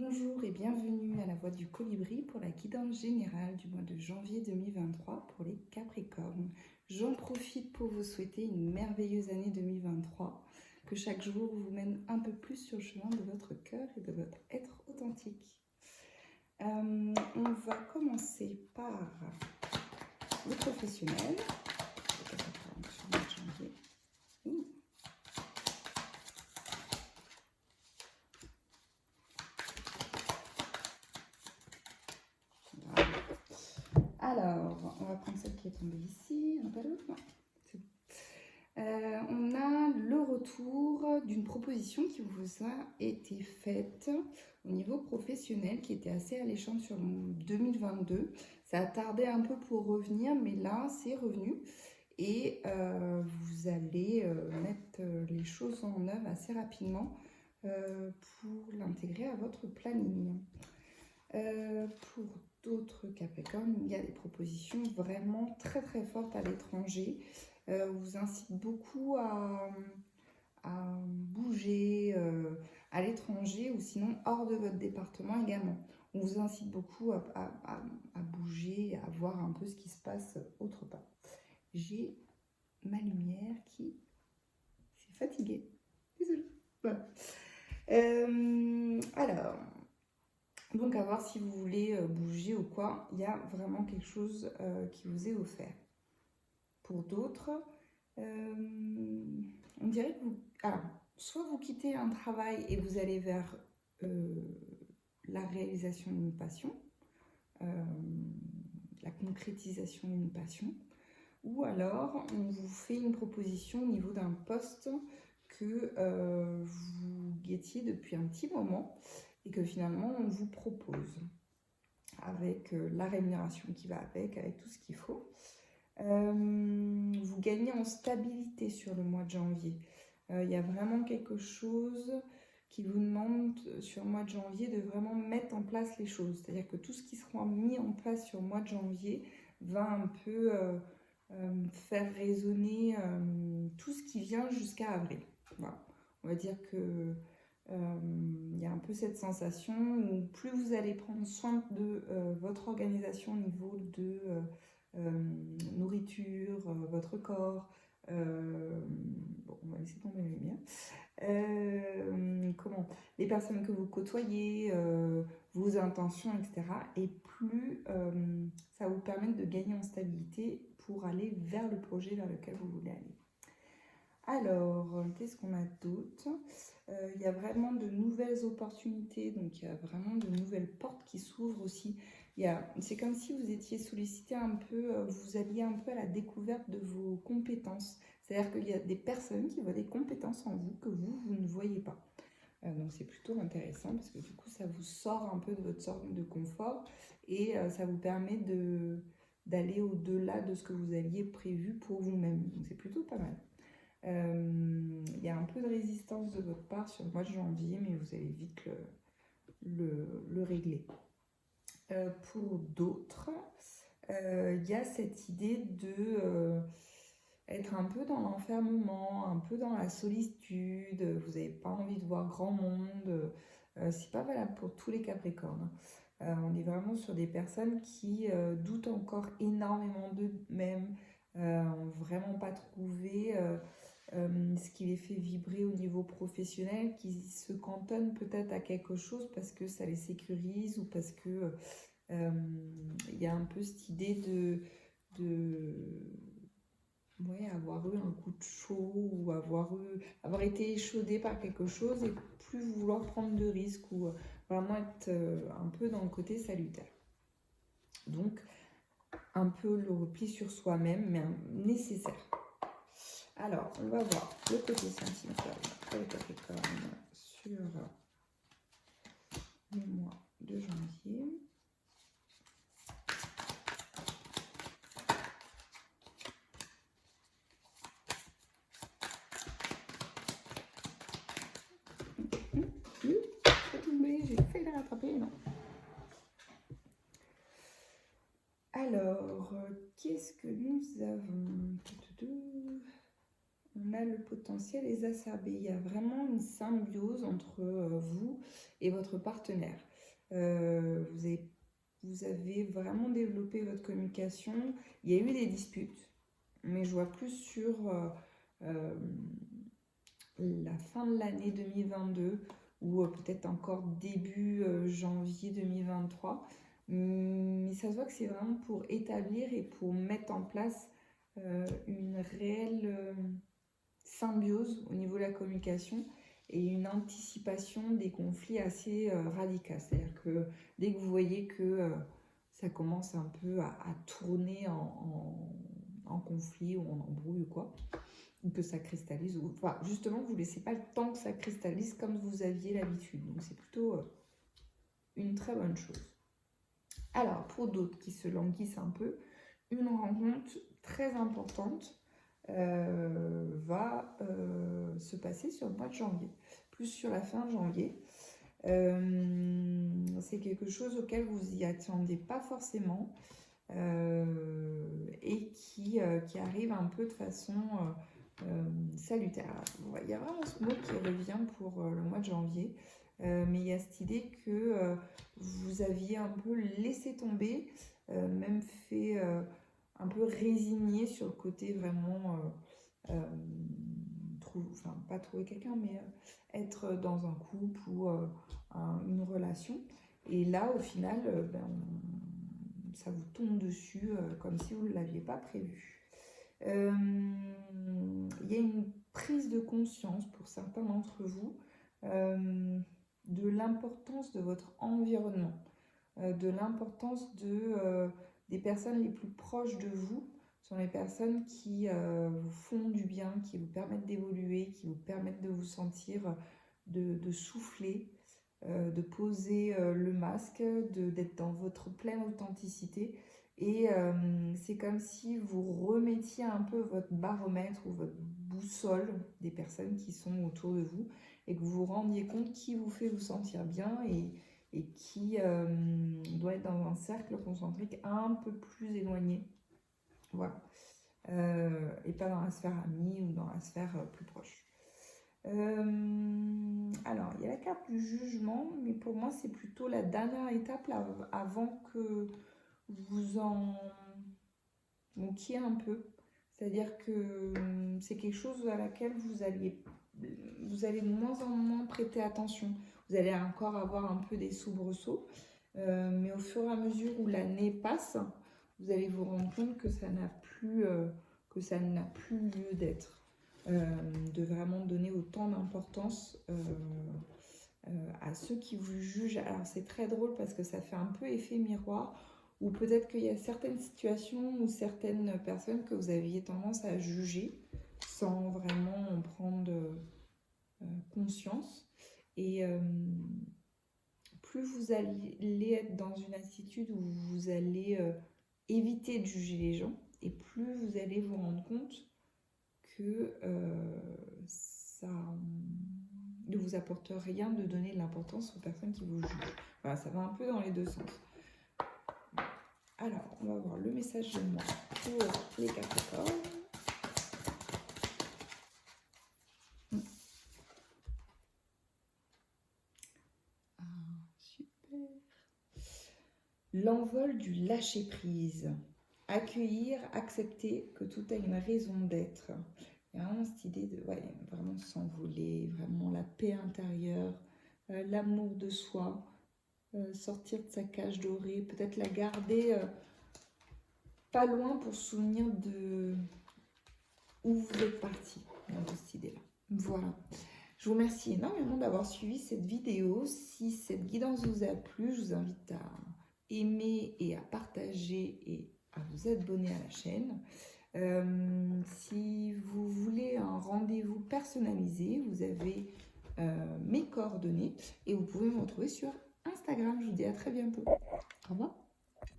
Bonjour et bienvenue à la Voix du Colibri pour la guidance générale du mois de janvier 2023 pour les Capricornes. J'en profite pour vous souhaiter une merveilleuse année 2023, que chaque jour vous mène un peu plus sur le chemin de votre cœur et de votre être authentique. On va commencer par le professionnel. Les Capricornes sur le mois de janvier. Alors, on va prendre celle qui est tombée ici. On n'a pas d'autre? Non. On a le retour d'une proposition qui vous a été faite au niveau professionnel, qui était assez alléchante sur 2022. Ça a tardé un peu pour revenir, mais là, c'est revenu. Et vous allez mettre les choses en œuvre assez rapidement pour l'intégrer à votre planning. Pour d'autres Capricornes, il y a des propositions vraiment très très fortes à l'étranger. On vous incite beaucoup à bouger à l'étranger ou sinon hors de votre département également. On vous incite beaucoup à bouger, à voir un peu ce qui se passe autre part. J'ai ma lumière qui s'est fatiguée. Désolée. Voilà. Alors... Donc, à voir si vous voulez bouger ou quoi, il y a vraiment quelque chose qui vous est offert. Pour d'autres, on dirait que vous... Alors, soit vous quittez un travail et vous allez vers la réalisation d'une passion, la concrétisation d'une passion, ou alors on vous fait une proposition au niveau d'un poste que vous guettiez depuis un petit moment et que finalement on vous propose avec la rémunération qui va avec tout ce qu'il faut. Vous gagnez en stabilité sur le mois de janvier. Il y a vraiment quelque chose qui vous demande sur le mois de janvier de vraiment mettre en place les choses. C'est-à-dire que tout ce qui sera mis en place sur le mois de janvier va un peu faire résonner tout ce qui vient jusqu'à avril. Voilà. On va dire que il y a un peu cette sensation où plus vous allez prendre soin de votre organisation au niveau de nourriture, votre corps, bon, on va laisser tomber la lumière, comment, les personnes que vous côtoyez, vos intentions, etc. Et plus ça vous permet de gagner en stabilité pour aller vers le projet vers lequel vous voulez aller. Alors, qu'est-ce qu'on a d'autre? Il y a vraiment de nouvelles opportunités, donc il y a vraiment de nouvelles portes qui s'ouvrent aussi. C'est comme si vous étiez sollicité un peu, vous alliez un peu à la découverte de vos compétences. C'est-à-dire qu'il y a des personnes qui voient des compétences en vous que vous ne voyez pas. Donc c'est plutôt intéressant parce que du coup, ça vous sort un peu de votre zone de confort et ça vous permet d'aller au-delà de ce que vous aviez prévu pour vous-même. Donc c'est plutôt pas mal. Il y a un peu de résistance de votre part sur le mois de janvier, mais vous allez vite le régler. Pour d'autres, il y a cette idée de être un peu dans l'enfermement, un peu dans la solitude, vous n'avez pas envie de voir grand monde. C'est pas valable pour tous les Capricornes. On est vraiment sur des personnes qui doutent encore énormément d'eux-mêmes, n'ont vraiment pas trouvé ce qui les fait vibrer au niveau professionnel, qui se cantonnent peut-être à quelque chose parce que ça les sécurise ou parce que y a un peu cette idée ouais, avoir eu un coup de chaud ou avoir été échaudé par quelque chose et plus vouloir prendre de risques ou vraiment être un peu dans le côté salutaire. Donc, un peu le repli sur soi-même, mais nécessaire. Alors, on va voir le côté sentimental pour les Capricornes sur le mois de janvier. J'ai failli la rattraper, non. Alors, qu'est-ce que nous avons? On a le potentiel exacerbé. Il y a vraiment une symbiose entre vous et votre partenaire. Vous avez vraiment développé votre communication. Il y a eu des disputes, mais je vois plus sur la fin de l'année 2022 ou peut-être encore début janvier 2023. Mais ça se voit que c'est vraiment pour établir et pour mettre en place une réelle symbiose au niveau de la communication et une anticipation des conflits assez radicale. C'est-à-dire que dès que vous voyez que ça commence un peu à tourner en conflit ou en embrouille ou quoi, ou que ça cristallise, ou enfin, justement vous ne laissez pas le temps que ça cristallise comme vous aviez l'habitude. Donc c'est plutôt une très bonne chose. Alors pour d'autres qui se languissent un peu, une rencontre très importante va se passer sur le mois de janvier, plus sur la fin janvier. C'est quelque chose auquel vous n'y attendez pas forcément et qui arrive un peu de façon salutaire. Il y a vraiment ce mot qui revient pour le mois de janvier, mais il y a cette idée que vous aviez un peu laissé tomber, même fait un peu résigné sur le côté vraiment pas trouver quelqu'un, mais être dans un couple ou une relation. Et là, au final, ça vous tombe dessus comme si vous ne l'aviez pas prévu. Il y a une prise de conscience pour certains d'entre vous de l'importance de votre environnement, de l'importance des personnes les plus proches de vous sont les personnes qui vous font du bien, qui vous permettent d'évoluer, qui vous permettent de vous sentir, de souffler, de poser le masque, d'être dans votre pleine authenticité. Et c'est comme si vous remettiez un peu votre baromètre ou votre boussole des personnes qui sont autour de vous et que vous vous rendiez compte qui vous fait vous sentir bien et qui doit être dans un cercle concentrique un peu plus éloigné. Voilà. Et pas dans la sphère amie ou dans la sphère plus proche. Alors, il y a la carte du jugement, mais pour moi, c'est plutôt la dernière étape là, avant que vous en manquiez un peu. C'est-à-dire que c'est quelque chose à laquelle vous allez de moins en moins prêter attention. Vous allez encore avoir un peu des soubresauts, mais au fur et à mesure où l'année passe, vous allez vous rendre compte que ça n'a plus lieu d'être. De vraiment donner autant d'importance à ceux qui vous jugent. Alors c'est très drôle parce que ça fait un peu effet miroir, ou peut-être qu'il y a certaines situations ou certaines personnes que vous aviez tendance à juger sans vraiment en prendre conscience. Et plus vous allez être dans une attitude où vous allez éviter de juger les gens, et plus vous allez vous rendre compte que ça ne vous apporte rien de donner de l'importance aux personnes qui vous jugent. Voilà, ça va un peu dans les deux sens. Alors, on va voir le message de moi pour les Capricornes. Super. L'envol du lâcher-prise. Accueillir, accepter que tout a une raison d'être. Il y a vraiment cette idée de vraiment s'envoler, vraiment la paix intérieure, l'amour de soi, sortir de sa cage dorée, peut-être la garder pas loin pour se souvenir de où vous êtes parti dans cette idée-là. Voilà. Je vous remercie énormément d'avoir suivi cette vidéo. Si cette guidance vous a plu, je vous invite à aimer et à partager et à vous abonner à la chaîne. Si vous voulez un rendez-vous personnalisé, vous avez mes coordonnées et vous pouvez me retrouver sur Instagram. Je vous dis à très bientôt. Au revoir.